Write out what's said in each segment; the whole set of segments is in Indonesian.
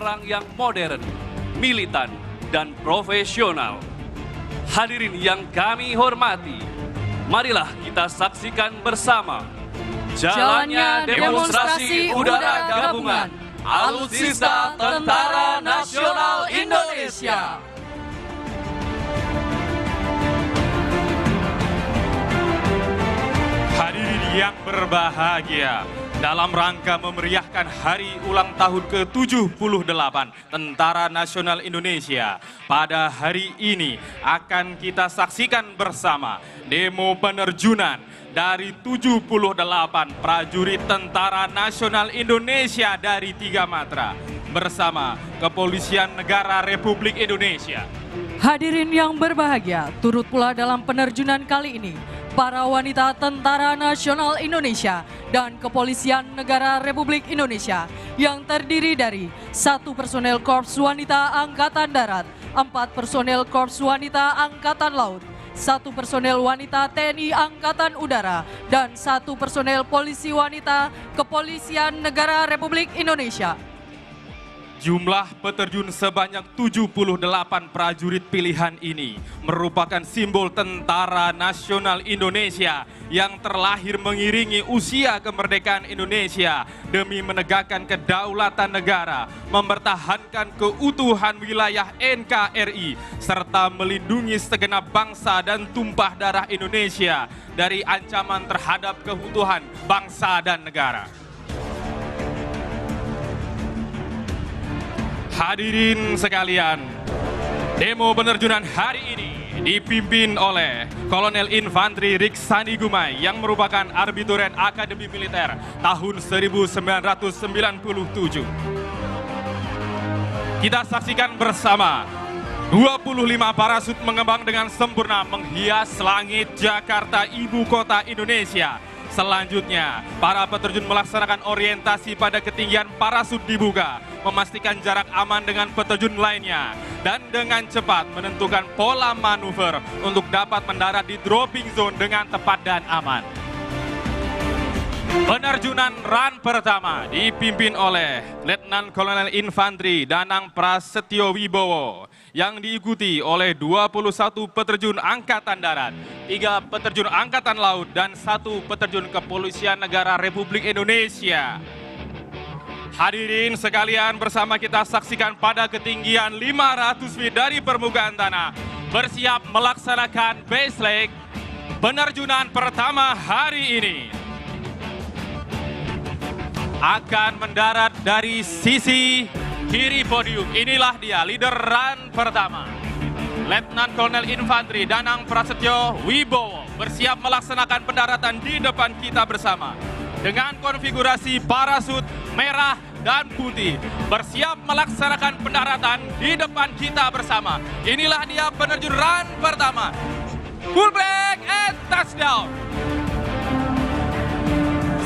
perang yang modern, militan, dan profesional. Hadirin yang kami hormati, marilah kita saksikan bersama jalannya demonstrasi udara gabungan Alutsista Tentara Nasional Indonesia. Hadirin yang berbahagia, dalam rangka memeriahkan hari ulang tahun ke-78 Tentara Nasional Indonesia, pada hari ini akan kita saksikan bersama demo penerjunan dari 78 prajurit Tentara Nasional Indonesia dari 3 matra bersama Kepolisian Negara Republik Indonesia. Hadirin yang berbahagia, turut pula dalam penerjunan kali ini para wanita Tentara Nasional Indonesia dan Kepolisian Negara Republik Indonesia yang terdiri dari 1 personel Korps Wanita Angkatan Darat, 4 personel Korps Wanita Angkatan Laut, 1 personel wanita TNI Angkatan Udara, dan 1 personel polisi wanita Kepolisian Negara Republik Indonesia. Jumlah peterjun sebanyak 78 prajurit pilihan ini merupakan simbol Tentara Nasional Indonesia yang terlahir mengiringi usia kemerdekaan Indonesia demi menegakkan kedaulatan negara, mempertahankan keutuhan wilayah NKRI, serta melindungi segenap bangsa dan tumpah darah Indonesia dari ancaman terhadap keutuhan bangsa dan negara. Hadirin sekalian, demo penerjunan hari ini dipimpin oleh Kolonel Infantri Riksandi Gumai yang merupakan Arbituren Akademi Militer tahun 1997. Kita saksikan bersama 25 parasut mengembang dengan sempurna menghias langit Jakarta, ibu kota Indonesia. Selanjutnya, para peterjun melaksanakan orientasi pada ketinggian parasut dibuka, memastikan jarak aman dengan peterjun lainnya, dan dengan cepat menentukan pola manuver untuk dapat mendarat di dropping zone dengan tepat dan aman. Penerjunan run pertama dipimpin oleh Letnan Kolonel Infantri Danang Prasetyo Wibowo yang diikuti oleh 21 peterjun Angkatan Darat, 3 peterjun Angkatan Laut, dan 1 peterjun Kepolisian Negara Republik Indonesia. Hadirin sekalian, bersama kita saksikan pada ketinggian 500 feet dari permukaan tanah, bersiap melaksanakan base leg penerjunan pertama hari ini. Akan mendarat dari sisi kiri podium. Inilah dia leader run pertama, Letnan Kolonel Infantri Danang Prasetyo Wibowo, bersiap melaksanakan pendaratan di depan kita bersama dengan konfigurasi parasut merah dan putih, bersiap melaksanakan pendaratan di depan kita bersama. Inilah dia penerjun run pertama, full break and touchdown.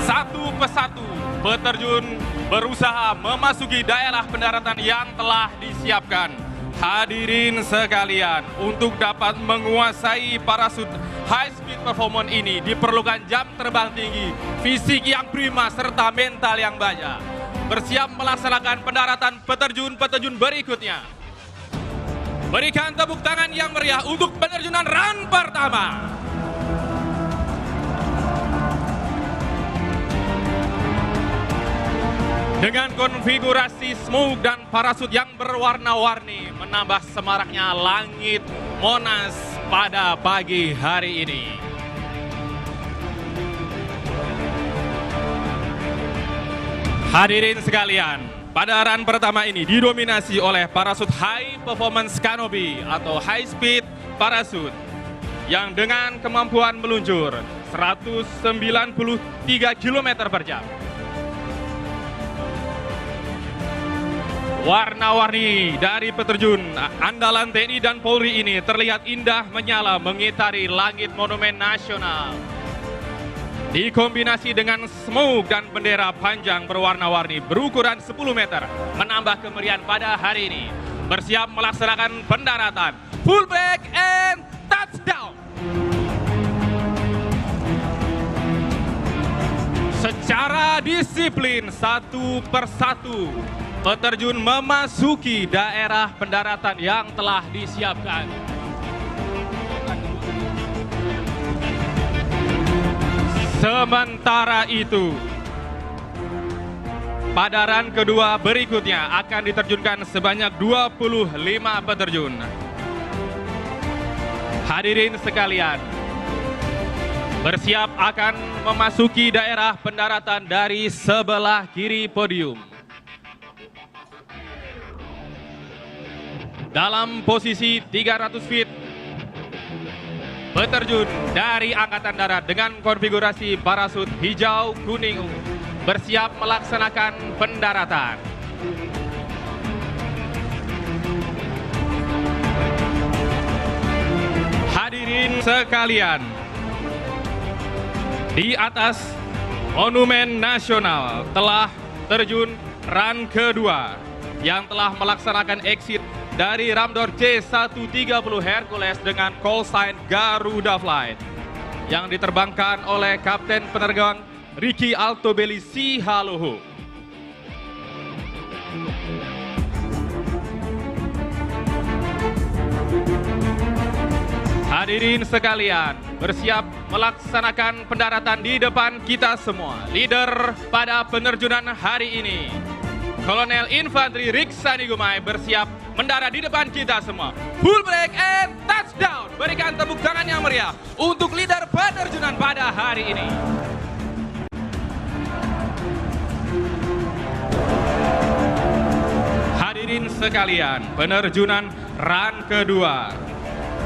Satu persatu peterjun berusaha memasuki daerah pendaratan yang telah disiapkan. Hadirin sekalian, untuk dapat menguasai parasut high speed performance ini diperlukan jam terbang tinggi, fisik yang prima, serta mental yang baja. Bersiap melaksanakan pendaratan peterjun-peterjun berikutnya. Berikan tepuk tangan yang meriah untuk penerjunan run pertama. Dengan konfigurasi smoke dan parasut yang berwarna-warni, menambah semaraknya langit Monas pada pagi hari ini. Hadirin sekalian, pada run pertama ini didominasi oleh parasut High Performance Canopy atau High Speed Parachute yang dengan kemampuan meluncur 193 km per jam. Warna-warni dari peterjun andalan TNI dan Polri ini terlihat indah menyala mengitari langit Monumen Nasional. Dikombinasi dengan smoke dan bendera panjang berwarna-warni berukuran 10 meter, menambah kemeriahan pada hari ini. Bersiap melaksanakan pendaratan, full break and touchdown. Secara disiplin, satu persatu peterjun memasuki daerah pendaratan yang telah disiapkan. Sementara itu, pada run kedua berikutnya akan diterjunkan sebanyak 25 peterjun. Hadirin sekalian, bersiap akan memasuki daerah pendaratan dari sebelah kiri podium. Dalam posisi 300 feet, peterjun dari Angkatan Darat dengan konfigurasi parasut hijau, kuning, ungu bersiap melaksanakan pendaratan. Hadirin sekalian, di atas Monumen Nasional telah terjun run kedua yang telah melaksanakan exit dari Ramdor C-130 Hercules dengan call sign Garuda Flight yang diterbangkan oleh Kapten Penerbang Ricky Altobelli Sihaloho. Hadirin sekalian, bersiap melaksanakan pendaratan di depan kita semua. Leader pada penerjunan hari ini, Kolonel Infantri Riksani Gumai bersiap mendarat di depan kita semua. Full break and touchdown. Berikan tepuk tangan yang meriah untuk leader penerjunan pada hari ini. Hadirin sekalian, penerjunan run kedua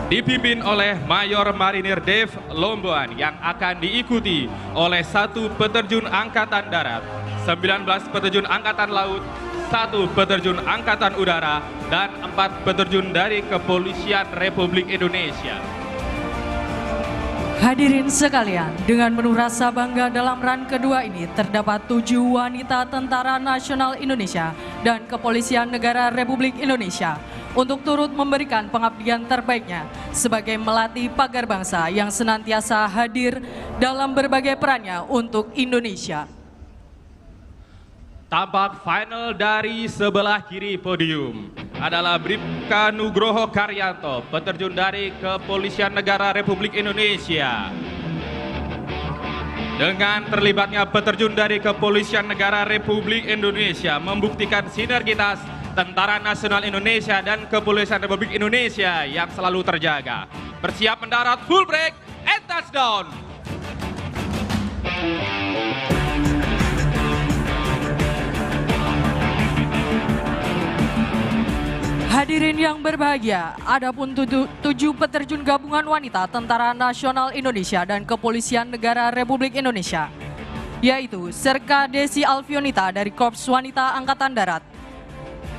dipimpin oleh Mayor Marinir Dave Lomboan yang akan diikuti oleh 1 peterjun Angkatan Darat, 19 peterjun Angkatan Laut, 1 peterjun Angkatan Udara, dan 4 peterjun dari Kepolisian Republik Indonesia. Hadirin sekalian, dengan penuh rasa bangga dalam run kedua ini terdapat 7 wanita Tentara Nasional Indonesia dan Kepolisian Negara Republik Indonesia untuk turut memberikan pengabdian terbaiknya sebagai melati pagar bangsa yang senantiasa hadir dalam berbagai perannya untuk Indonesia. Tampak final dari sebelah kiri podium adalah Bribka Nugroho Karyanto, peterjun dari Kepolisian Negara Republik Indonesia. Dengan terlibatnya peterjun dari Kepolisian Negara Republik Indonesia membuktikan sinergitas Tentara Nasional Indonesia dan Kepolisian Republik Indonesia yang selalu terjaga. Bersiap mendarat, full break and touchdown. Hadirin yang berbahagia, adapun 7 peterjun gabungan wanita Tentara Nasional Indonesia dan Kepolisian Negara Republik Indonesia, yaitu Serka Desi Alfionita dari Korps Wanita Angkatan Darat,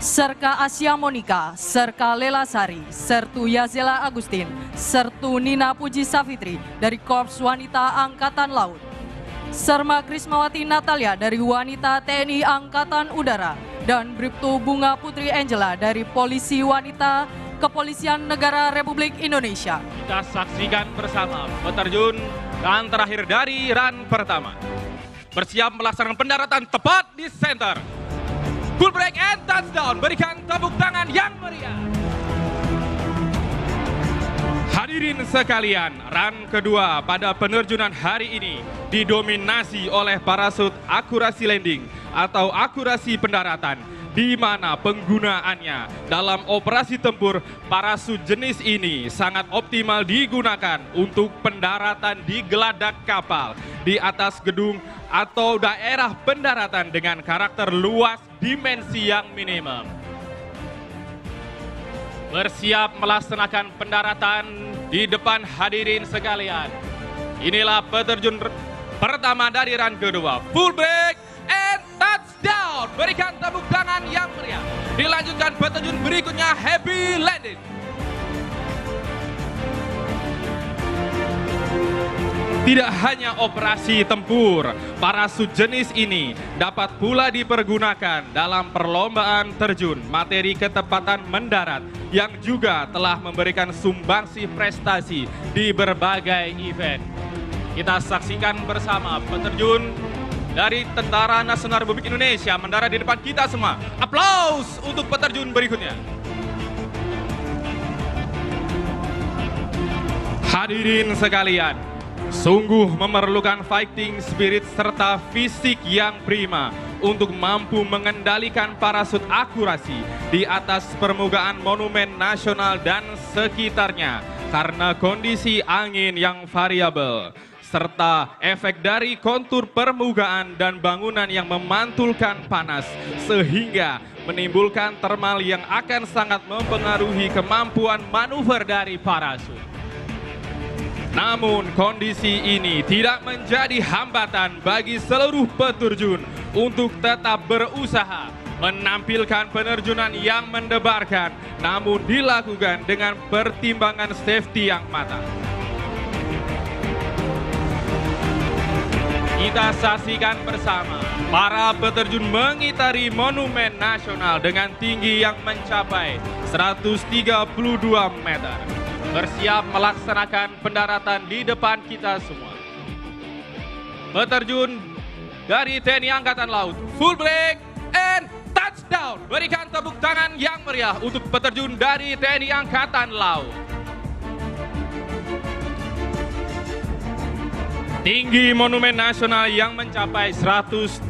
Serka Asia Monika, Serka Lela Sari, Sertu Yazela Agustin, Sertu Nina Puji Safitri dari Korps Wanita Angkatan Laut, Serma Krismawati Natalia dari Wanita TNI Angkatan Udara, dan Bribtu Bunga Putri Angela dari Polisi Wanita Kepolisian Negara Republik Indonesia. Kita saksikan bersama peterjun dan terakhir dari run pertama. Bersiap melaksanakan pendaratan tepat di center. Full break and touchdown. Berikan tepuk tangan yang meriah. Hadirin sekalian, run kedua pada penerjunan hari ini didominasi oleh parasut akurasi landing atau akurasi pendaratan, di mana penggunaannya dalam operasi tempur parasut jenis ini sangat optimal digunakan untuk pendaratan di geladak kapal, di atas gedung atau daerah pendaratan dengan karakter luas dimensi yang minimum. Bersiap melaksanakan pendaratan di depan hadirin sekalian. Inilah peterjun pertama dari run kedua. Full break and touchdown. Berikan tepuk tangan yang meriah. Dilanjutkan peterjun berikutnya, happy landing. Tidak hanya operasi tempur, parasut jenis ini dapat pula dipergunakan dalam perlombaan terjun materi ketepatan mendarat yang juga telah memberikan sumbangsi prestasi di berbagai event. Kita saksikan bersama peterjun dari Tentara Nasional Republik Indonesia mendarat di depan kita semua. Aplaus untuk peterjun berikutnya. Hadirin sekalian, sungguh memerlukan fighting spirit serta fisik yang prima untuk mampu mengendalikan parasut akurasi di atas permukaan Monumen Nasional dan sekitarnya karena kondisi angin yang variabel serta efek dari kontur permukaan dan bangunan yang memantulkan panas sehingga menimbulkan thermal yang akan sangat mempengaruhi kemampuan manuver dari parasut. Namun kondisi ini tidak menjadi hambatan bagi seluruh peterjun untuk tetap berusaha menampilkan penerjunan yang mendebarkan namun dilakukan dengan pertimbangan safety yang matang. Kita saksikan bersama para peterjun mengitari Monumen Nasional dengan tinggi yang mencapai 132 meter. Bersiap melaksanakan pendaratan di depan kita semua. Peterjun dari TNI Angkatan Laut, full break and touchdown. Berikan tepuk tangan yang meriah untuk peterjun dari TNI Angkatan Laut. Tinggi Monumen Nasional yang mencapai 132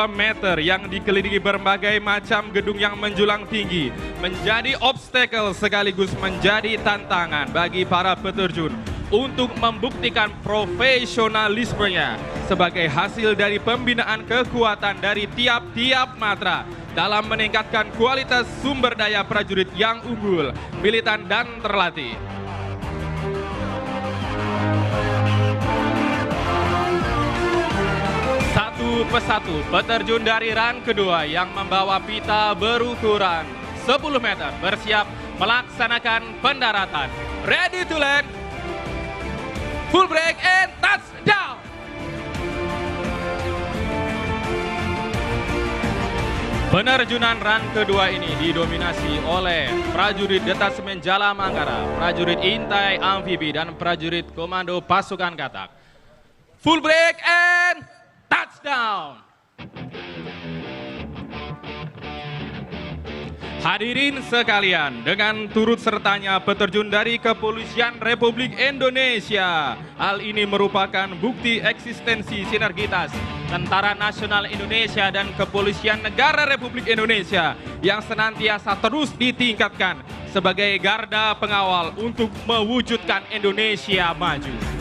meter yang dikelilingi berbagai macam gedung yang menjulang tinggi menjadi obstacle sekaligus menjadi tantangan bagi para peterjun untuk membuktikan profesionalismenya sebagai hasil dari pembinaan kekuatan dari tiap-tiap matra dalam meningkatkan kualitas sumber daya prajurit yang unggul, militan dan terlatih. Satu persatu peterjun dari run kedua yang membawa pita berukuran 10 meter bersiap melaksanakan pendaratan. Ready to land, full break and touchdown. Penerjunan run kedua ini didominasi oleh prajurit Detasemen Jala Mangkara, prajurit Intai Amfibi dan prajurit Komando Pasukan Katak. Full break and touchdown. Hadirin sekalian, dengan turut sertanya peterjun dari Kepolisian Republik Indonesia. Hal ini merupakan bukti eksistensi sinergitas Tentara Nasional Indonesia dan Kepolisian Negara Republik Indonesia yang senantiasa terus ditingkatkan sebagai garda pengawal untuk mewujudkan Indonesia maju.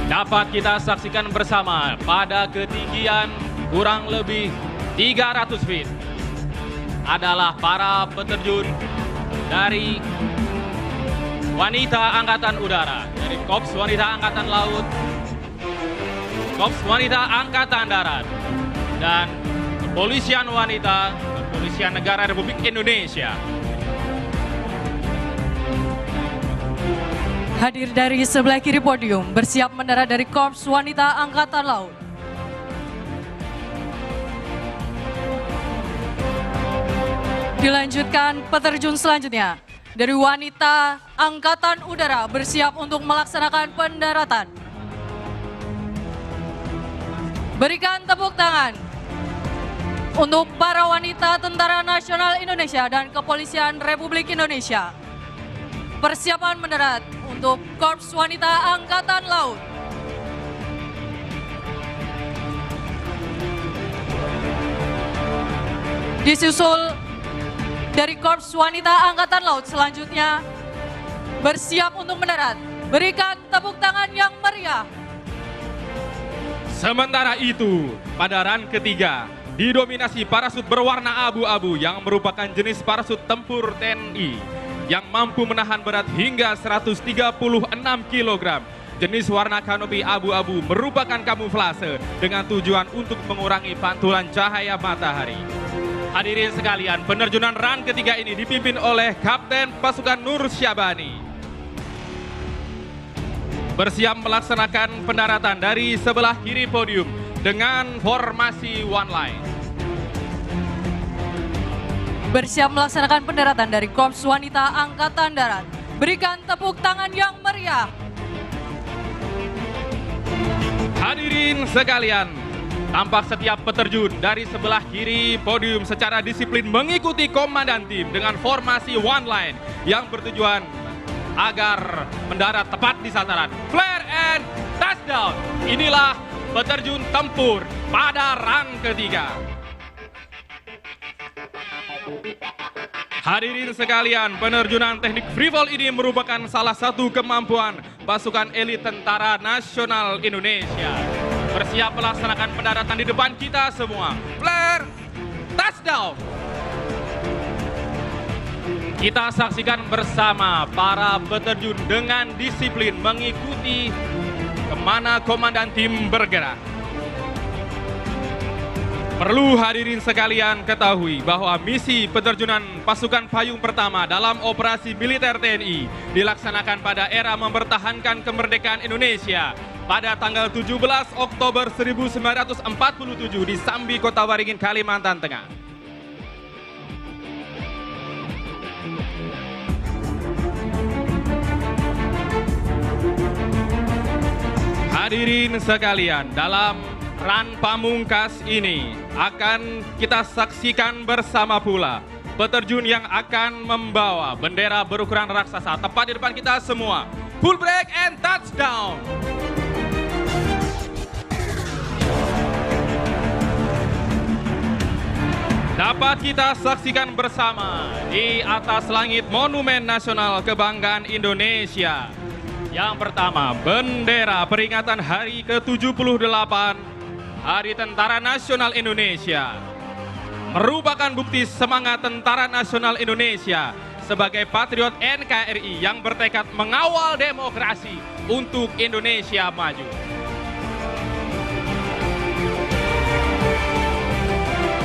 Dapat kita saksikan bersama pada ketinggian kurang lebih 300 feet adalah para peterjun dari wanita Angkatan Udara, dari Korps Wanita Angkatan Laut, Korps Wanita Angkatan Darat, dan Kepolisian Wanita, Kepolisian Negara Republik Indonesia. Hadir dari sebelah kiri podium, bersiap mendarat dari Korps Wanita Angkatan Laut. Dilanjutkan peterjun selanjutnya dari Wanita Angkatan Udara bersiap untuk melaksanakan pendaratan. Berikan tepuk tangan untuk para wanita Tentara Nasional Indonesia dan Kepolisian Republik Indonesia. Persiapan mendarat untuk Korps Wanita Angkatan Laut. Disusul dari Korps Wanita Angkatan Laut selanjutnya bersiap untuk mendarat. Berikan tepuk tangan yang meriah. Sementara itu, pada run ketiga didominasi parasut berwarna abu-abu yang merupakan jenis parasut tempur TNI yang mampu menahan berat hingga 136 kg. Jenis warna kanopi abu-abu merupakan kamuflase dengan tujuan untuk mengurangi pantulan cahaya matahari. Hadirin sekalian, penerjunan run ketiga ini dipimpin oleh Kapten Pasukan Nur Syabani. Bersiap melaksanakan pendaratan dari sebelah kiri podium dengan formasi one line. Bersiap melaksanakan pendaratan dari Korps Wanita Angkatan Darat. Berikan tepuk tangan yang meriah. Hadirin sekalian, tampak setiap peterjun dari sebelah kiri podium secara disiplin mengikuti komandan tim dengan formasi one line yang bertujuan agar mendarat tepat di sasaran. Flare and touchdown. Inilah peterjun tempur pada rang ketiga. Hadirin sekalian, penerjunan teknik free fall ini merupakan salah satu kemampuan pasukan elit Tentara Nasional Indonesia. Bersiap melaksanakan pendaratan di depan kita semua. Flare, touchdown. Kita saksikan bersama para peterjun dengan disiplin mengikuti kemana komandan tim bergerak. Perlu hadirin sekalian ketahui bahwa misi peterjunan pasukan payung pertama dalam operasi militer TNI dilaksanakan pada era mempertahankan kemerdekaan Indonesia pada tanggal 17 Oktober 1947 di Sambi, Kota Waringin, Kalimantan Tengah. Hadirin sekalian, dalam ran pamungkas ini akan kita saksikan bersama pula peterjun yang akan membawa bendera berukuran raksasa tepat di depan kita semua. Full break and touchdown. Dapat kita saksikan bersama di atas langit Monumen Nasional Kebanggaan Indonesia. Yang pertama, bendera peringatan hari ke-78 Hari Tentara Nasional Indonesia. Merupakan bukti semangat Tentara Nasional Indonesia sebagai patriot NKRI yang bertekad mengawal demokrasi untuk Indonesia maju.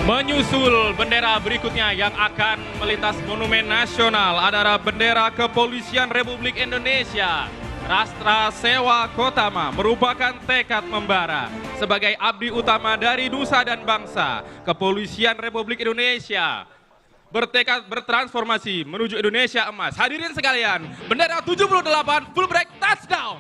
Menyusul bendera berikutnya yang akan melintas Monumen Nasional adalah bendera Kepolisian Republik Indonesia. Rastra Sewa Kotama merupakan tekad membara sebagai abdi utama dari nusa dan bangsa. Kepolisian Republik Indonesia bertekad bertransformasi menuju Indonesia emas. Hadirin sekalian, bendera 78 full break touchdown.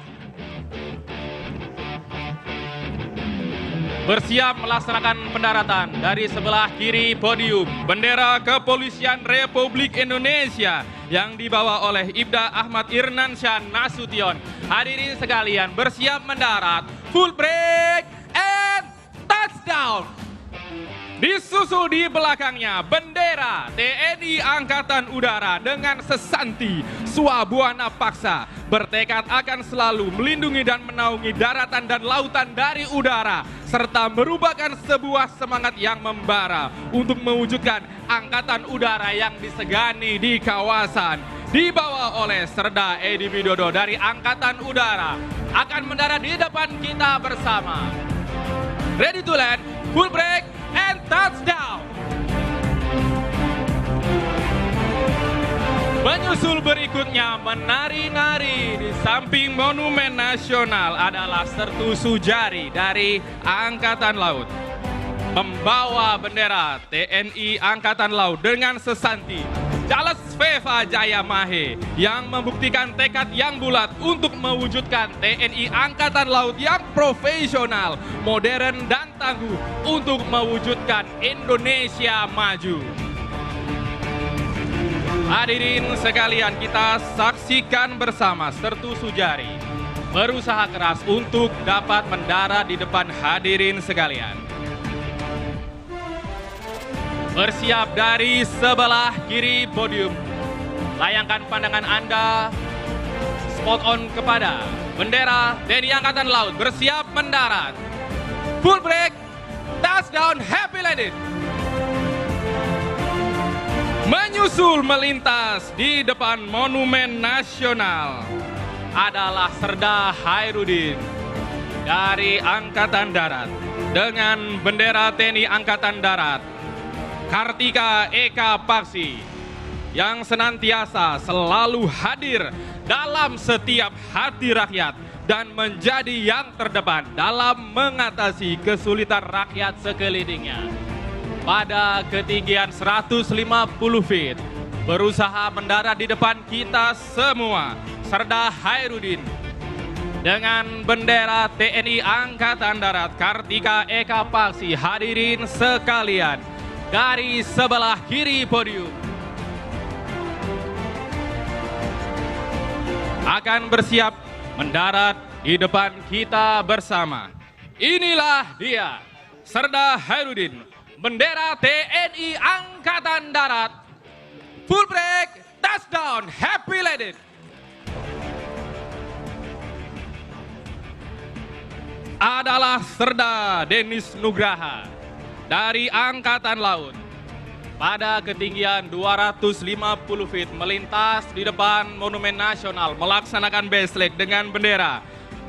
Bersiap melaksanakan pendaratan dari sebelah kiri podium bendera Kepolisian Republik Indonesia yang dibawa oleh Ibda Ahmad Irnansyah Nasution. Hadirin sekalian, bersiap mendarat, full break and touchdown. Disusul di belakangnya bendera TNI Angkatan Udara dengan sesanti Swabuana Paksa, bertekad akan selalu melindungi dan menaungi daratan dan lautan dari udara, serta merupakan sebuah semangat yang membara untuk mewujudkan Angkatan Udara yang disegani di kawasan. Dibawa oleh Serda Edi Widodo dari Angkatan Udara, akan mendarat di depan kita bersama. Ready to land, full break and touchdown. Menyusul berikutnya menari-nari di samping Monumen Nasional adalah Sertu Sujari dari Angkatan Laut, membawa bendera TNI Angkatan Laut dengan sesanti Charles Veva Jaya Mahe yang membuktikan tekad yang bulat untuk mewujudkan TNI Angkatan Laut yang profesional, modern dan tangguh untuk mewujudkan Indonesia maju. Hadirin sekalian, kita saksikan bersama Sertu Sujari berusaha keras untuk dapat mendarat di depan hadirin sekalian. Bersiap dari sebelah kiri podium. Layangkan pandangan Anda spot on kepada bendera TNI Angkatan Laut. Bersiap mendarat. Full break, touchdown, happy landing. Menyusul melintas di depan Monumen Nasional adalah Serda Hairudin dari Angkatan Darat dengan bendera TNI Angkatan Darat. Kartika Eka Paksi yang senantiasa selalu hadir dalam setiap hati rakyat dan menjadi yang terdepan dalam mengatasi kesulitan rakyat sekelilingnya. Pada ketinggian 150 feet, berusaha mendarat di depan kita semua, Serda Hairudin dengan bendera TNI Angkatan Darat Kartika Eka Paksi. Hadirin sekalian, dari sebelah kiri podium akan bersiap mendarat di depan kita bersama. Inilah dia, Serda Hairudin, bendera TNI Angkatan Darat. Full break, touchdown, happy landing. Adalah Serda Denis Nugraha dari Angkatan Laut pada ketinggian 250 feet melintas di depan Monumen Nasional melaksanakan baseleg dengan bendera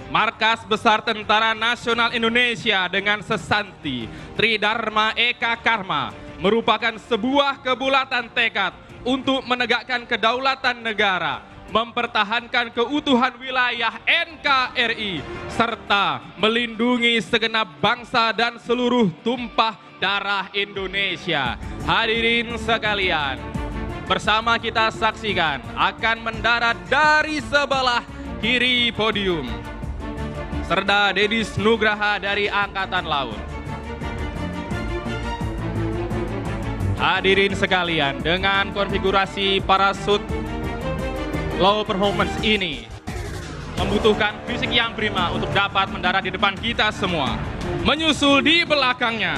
Markas Besar Tentara Nasional Indonesia dengan sesanti Tridharma Eka Karma, merupakan sebuah kebulatan tekad untuk menegakkan kedaulatan negara, mempertahankan keutuhan wilayah NKRI, serta melindungi segenap bangsa dan seluruh tumpah darah Indonesia. Hadirin sekalian, bersama kita saksikan akan mendarat dari sebelah kiri podium Serda Denis Nugraha dari Angkatan Laut. Hadirin sekalian, dengan konfigurasi parasut low performance ini membutuhkan fisik yang prima untuk dapat mendarat di depan kita semua. Menyusul di belakangnya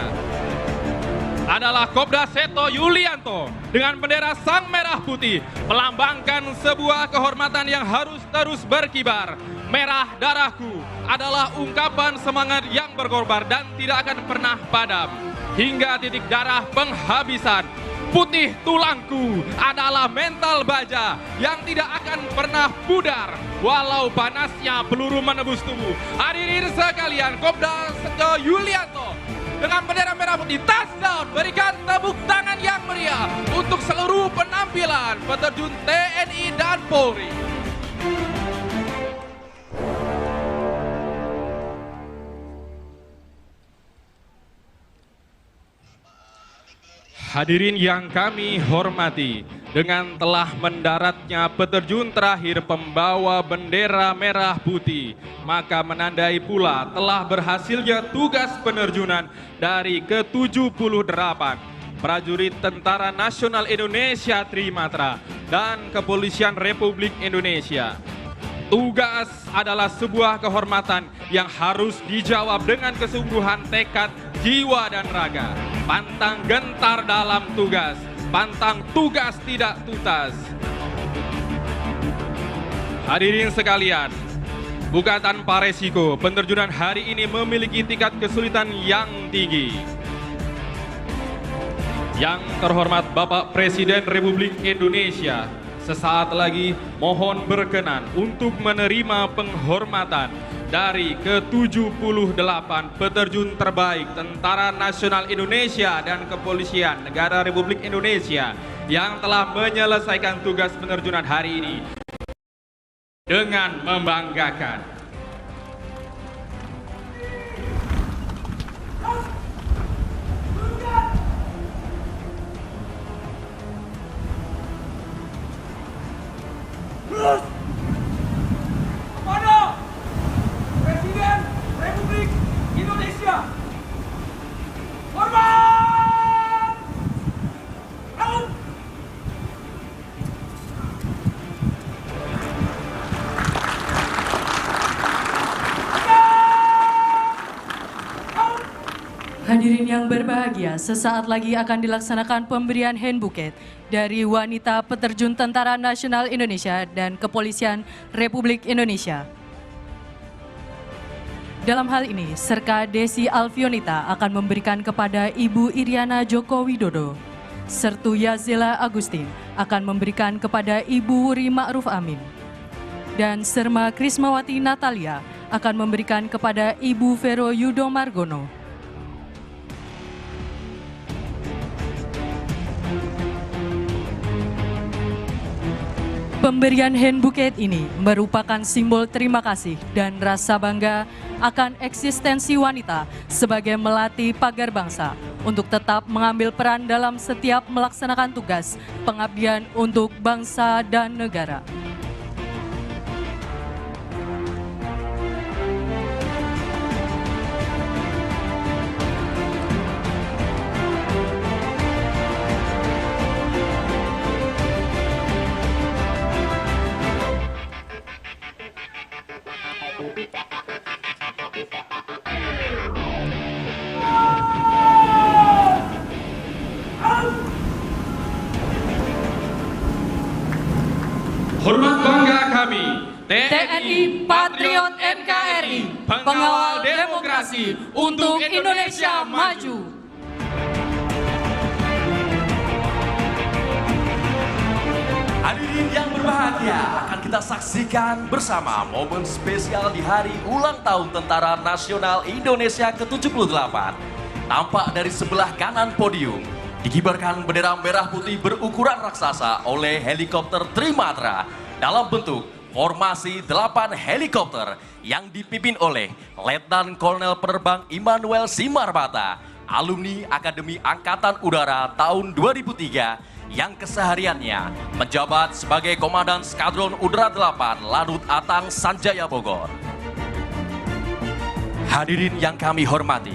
adalah Kopda Seto Yulianto dengan bendera Sang Merah Putih, melambangkan sebuah kehormatan yang harus terus berkibar. Merah darahku adalah ungkapan semangat yang berkorban dan tidak akan pernah padam hingga titik darah penghabisan. Putih tulangku adalah mental baja yang tidak akan pernah pudar walau panasnya peluru menembus tubuh. Hadirin sekalian, Kopda Seto Yulianto dengan bendera merah putih, touchdown. Berikan tepuk tangan yang meriah untuk seluruh penampilan peterjun TNI dan Polri. Hadirin yang kami hormati, dengan telah mendaratnya peterjun terakhir pembawa bendera merah putih, maka menandai pula telah berhasilnya tugas penerjunan dari ke-78 prajurit Tentara Nasional Indonesia Trimatra dan Kepolisian Republik Indonesia. Tugas adalah sebuah kehormatan yang harus dijawab dengan kesungguhan, tekad, jiwa dan raga. Pantang gentar dalam tugas, pantang tugas tidak tuntas. Hadirin sekalian, bukan tanpa resiko, penerjunan hari ini memiliki tingkat kesulitan yang tinggi. Yang terhormat Bapak Presiden Republik Indonesia, sesaat lagi mohon berkenan untuk menerima penghormatan dari ke-78 peterjun terbaik Tentara Nasional Indonesia dan Kepolisian Negara Republik Indonesia yang telah menyelesaikan tugas penerjunan hari ini dengan membanggakan. Kepada Presiden Republik Indonesia, hormat! Out! Hadirin yang berbahagia, sesaat lagi akan dilaksanakan pemberian hand bouquet dari wanita peterjun Tentara Nasional Indonesia dan Kepolisian Republik Indonesia. Dalam hal ini, Serka Desi Alfionita akan memberikan kepada Ibu Iriana Joko Widodo. Sertu Yazela Agustin akan memberikan kepada Ibu Wuri Ma'ruf Amin. Dan Serma Krismawati Natalia akan memberikan kepada Ibu Vero Yudo Margono. Pemberian hand bouquet ini merupakan simbol terima kasih dan rasa bangga akan eksistensi wanita sebagai melati pagar bangsa untuk tetap mengambil peran dalam setiap melaksanakan tugas pengabdian untuk bangsa dan negara. TNI Patriot NKRI, pengawal demokrasi untuk Indonesia maju. Hadirin yang berbahagia, akan kita saksikan bersama momen spesial di hari ulang tahun Tentara Nasional Indonesia ke-78. Tampak dari sebelah kanan podium, dikibarkan bendera merah putih berukuran raksasa oleh helikopter Trimatra dalam bentuk formasi 8 helikopter yang dipimpin oleh Letnan Kolonel Penerbang Immanuel Simarbata, alumni Akademi Angkatan Udara tahun 2003 yang kesehariannya menjabat sebagai Komandan Skadron Udara 8 Lanut Atang Sanjaya Bogor. Hadirin yang kami hormati,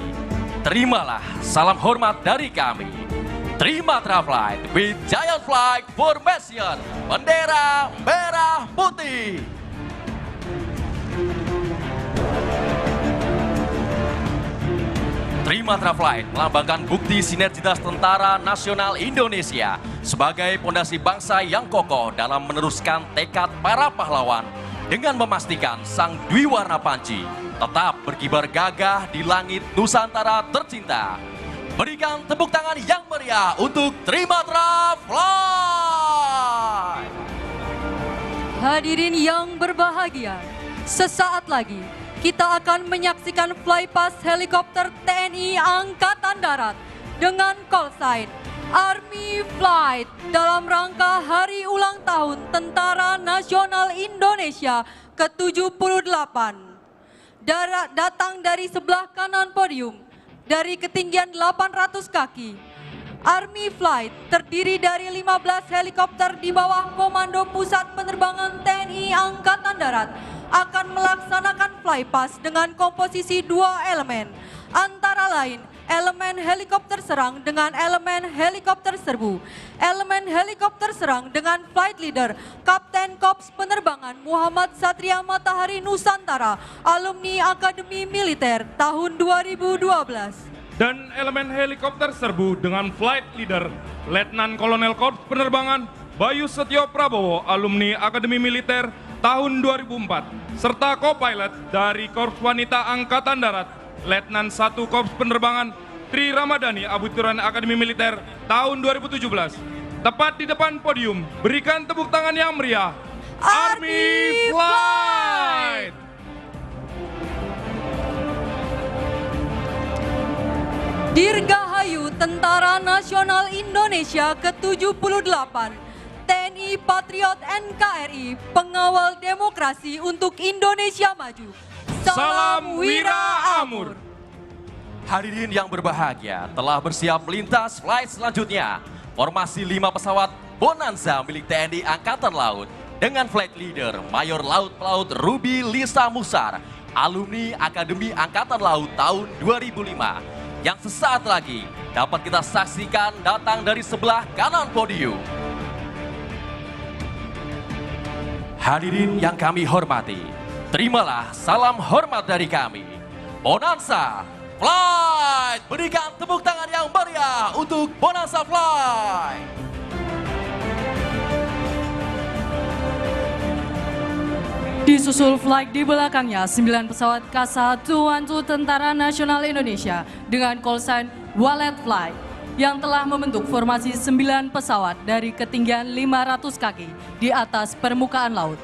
terimalah salam hormat dari kami. Trimatra Flight with Giant Flight Formation, bendera merah putih. Trimatra Flight melambangkan bukti sinergitas Tentara Nasional Indonesia sebagai pondasi bangsa yang kokoh dalam meneruskan tekad para pahlawan dengan memastikan sang Dwi Warna Panji tetap berkibar gagah di langit Nusantara tercinta. Berikan tepuk tangan yang meriah untuk Trimatra Flight. Hadirin yang berbahagia, sesaat lagi kita akan menyaksikan flypast helikopter TNI Angkatan Darat dengan call sign Army Flight dalam rangka Hari Ulang Tahun Tentara Nasional Indonesia ke-78. Datang dari sebelah kanan podium, dari ketinggian 800 kaki. Army Flight terdiri dari 15 helikopter di bawah Komando Pusat Penerbangan TNI Angkatan Darat akan melaksanakan flypast dengan komposisi 2 elemen, antara lain elemen helikopter serang dengan elemen helikopter serbu. Elemen helikopter serang dengan flight leader Kapten Korps Penerbangan Muhammad Satria Matahari Nusantara, alumni Akademi Militer tahun 2012. Dan elemen helikopter serbu dengan flight leader Letnan Kolonel Korps Penerbangan Bayu Setio Prabowo, alumni Akademi Militer tahun 2004, serta co-pilot dari Korps Wanita Angkatan Darat Letnan 1 Korps Penerbangan Tri Ramadhani, Abituran Akademi Militer tahun 2017. Tepat di depan podium, berikan tepuk tangan yang meriah. Army Flight! Dirgahayu Tentara Nasional Indonesia ke-78, TNI Patriot NKRI, pengawal demokrasi untuk Indonesia maju. Salam Wira Amur. Hadirin yang berbahagia, telah bersiap melintas flight selanjutnya. Formasi 5 pesawat Bonanza milik TNI Angkatan Laut dengan flight leader Mayor Laut Pelaut Ruby Lisa Musar, alumni Akademi Angkatan Laut tahun 2005, yang sesaat lagi dapat kita saksikan datang dari sebelah kanan podium. Hadirin yang kami hormati, terimalah salam hormat dari kami. Bonanza Flight, berikan tepuk tangan yang meriah untuk Bonanza Flight. Disusul flight di belakangnya 9 pesawat K112 Tentara Nasional Indonesia dengan call sign Walet Flight yang telah membentuk formasi 9 pesawat dari ketinggian 500 kaki di atas permukaan laut.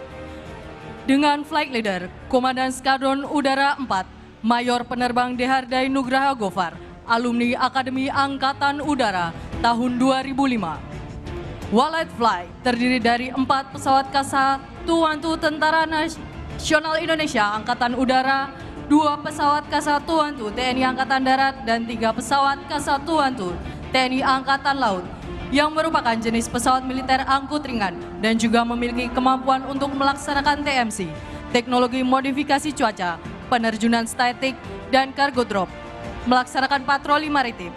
Dengan flight leader Komandan Skadron Udara 4 Mayor Penerbang Dehardai Nugraha Gofar, alumni Akademi Angkatan Udara tahun 2005. Walet Flight terdiri dari 4 pesawat K112 Tentara Nasional Indonesia Angkatan Udara, 2 pesawat K112 TNI Angkatan Darat, dan 3 pesawat K112 TNI Angkatan Laut yang merupakan jenis pesawat militer angkut ringan dan juga memiliki kemampuan untuk melaksanakan TMC, teknologi modifikasi cuaca, penerjunan statik, dan cargo drop, melaksanakan patroli maritim.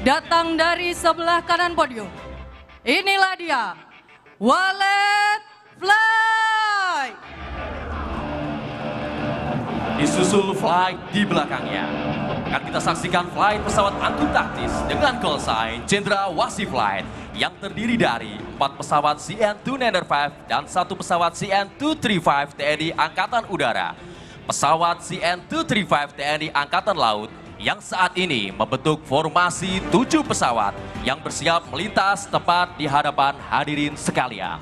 Datang dari sebelah kanan podium, inilah dia, Walet Flight! Disusul flight di belakangnya, akan kita saksikan flight pesawat angkut taktis dengan call sign Jenderal Wasi Flight yang terdiri dari 4 pesawat CN-295 dan 1 pesawat CN-235 TNI Angkatan Udara. Pesawat CN-235 TNI Angkatan Laut yang saat ini membentuk formasi 7 pesawat yang bersiap melintas tepat di hadapan hadirin sekalian.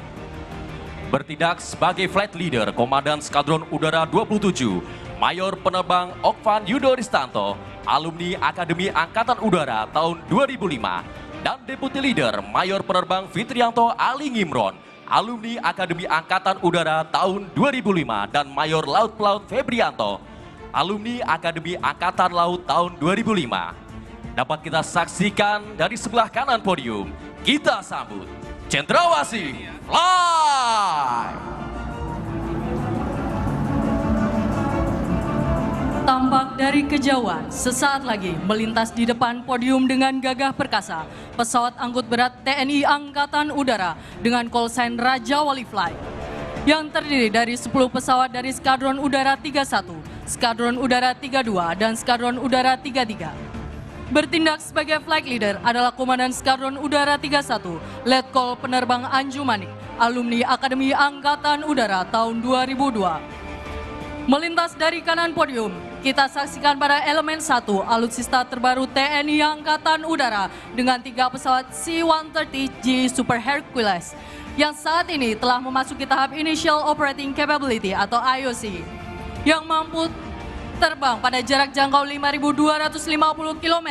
Bertindak sebagai flight leader Komandan Skadron Udara 27, Mayor Penerbang Okvan Yudo Ristanto, alumni Akademi Angkatan Udara tahun 2005, dan Deputi Leader Mayor Penerbang Fitrianto Ali Ngimron, alumni Akademi Angkatan Udara tahun 2005, dan Mayor Laut Pelaut Febrianto, alumni Akademi Angkatan Laut tahun 2005. Dapat kita saksikan dari sebelah kanan podium, kita sambut Cendrawasih Fly! Tampak dari kejauhan, sesaat lagi melintas di depan podium dengan gagah perkasa, pesawat angkut berat TNI Angkatan Udara dengan call sign Raja Wali Fly, yang terdiri dari 10 pesawat dari Skadron Udara 31, Skadron Udara 32, dan Skadron Udara 33. Bertindak sebagai flight leader adalah Komandan Skadron Udara 31, Letkol Penerbang Anjumanik, alumni Akademi Angkatan Udara tahun 2002. Melintas dari kanan podium, kita saksikan pada elemen 1 alutsista terbaru TNI Angkatan Udara dengan 3 pesawat C-130J Super Hercules yang saat ini telah memasuki tahap Initial Operating Capability atau IOC, yang mampu terbang pada jarak jangkau 5.250 km,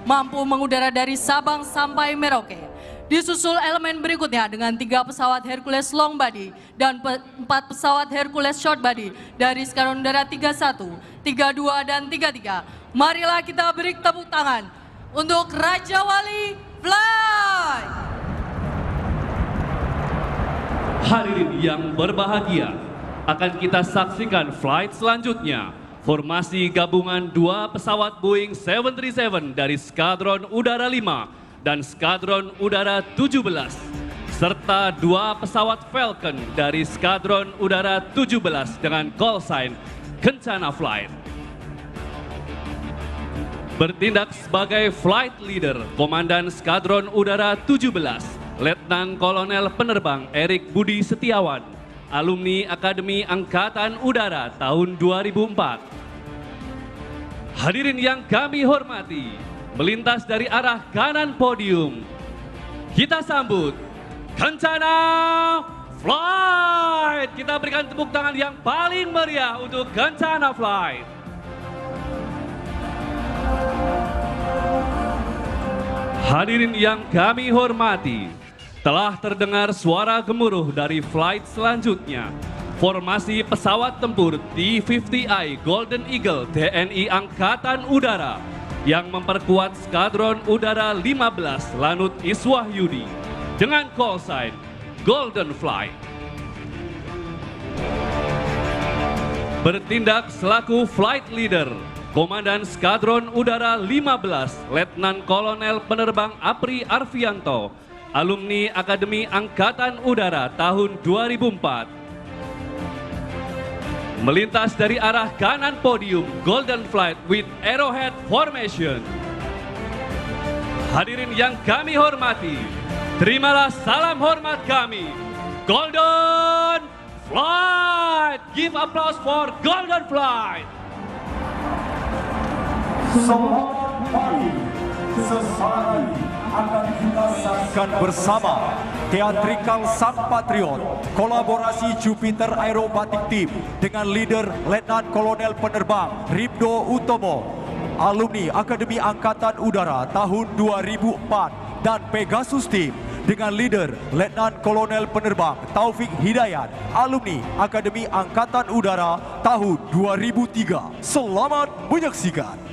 mampu mengudara dari Sabang sampai Merauke. Disusul elemen berikutnya dengan 3 pesawat Hercules Long Body dan 4 pesawat Hercules Short Body dari Skadron Udara 31, 32, dan 33. Marilah kita beri tepuk tangan untuk Raja Wali Fly! Hadirin yang berbahagia, akan kita saksikan flight selanjutnya. Formasi gabungan 2 pesawat Boeing 737 dari Skadron Udara 5 dan Skadron Udara 17, serta 2 pesawat Falcon dari Skadron Udara 17 dengan call sign Kencana Flight. Bertindak sebagai flight leader Komandan Skadron Udara 17, Letnan Kolonel Penerbang Erik Budi Setiawan, alumni Akademi Angkatan Udara tahun 2004. Hadirin yang kami hormati, melintas dari arah kanan podium, kita sambut Kencana Flight. Kita berikan tepuk tangan yang paling meriah untuk Kencana Flight. Hadirin yang kami hormati, telah terdengar suara gemuruh dari flight selanjutnya. Formasi pesawat tempur T-50I Golden Eagle TNI Angkatan Udara yang memperkuat Skadron Udara 15 Lanut Iswahyudi dengan call sign Golden Flight. Bertindak selaku flight leader, Komandan Skadron Udara 15 Letnan Kolonel Penerbang Apri Arfianto, alumni Akademi Angkatan Udara tahun 2004. Melintas dari arah kanan podium, Golden Flight with Arrowhead Formation. Hadirin yang kami hormati, terimalah salam hormat kami, Golden Flight. Give applause for Golden Flight. Selamat pagi, sesaat lagi akan kita saksikan bersama Theatrical Sang Patriot, kolaborasi Jupiter Aerobatic Team dengan leader Letnan Kolonel Penerbang Ribdo Utomo, alumni Akademi Angkatan Udara tahun 2004, dan Pegasus Team dengan leader Letnan Kolonel Penerbang Taufik Hidayat, alumni Akademi Angkatan Udara tahun 2003. Selamat menyaksikan.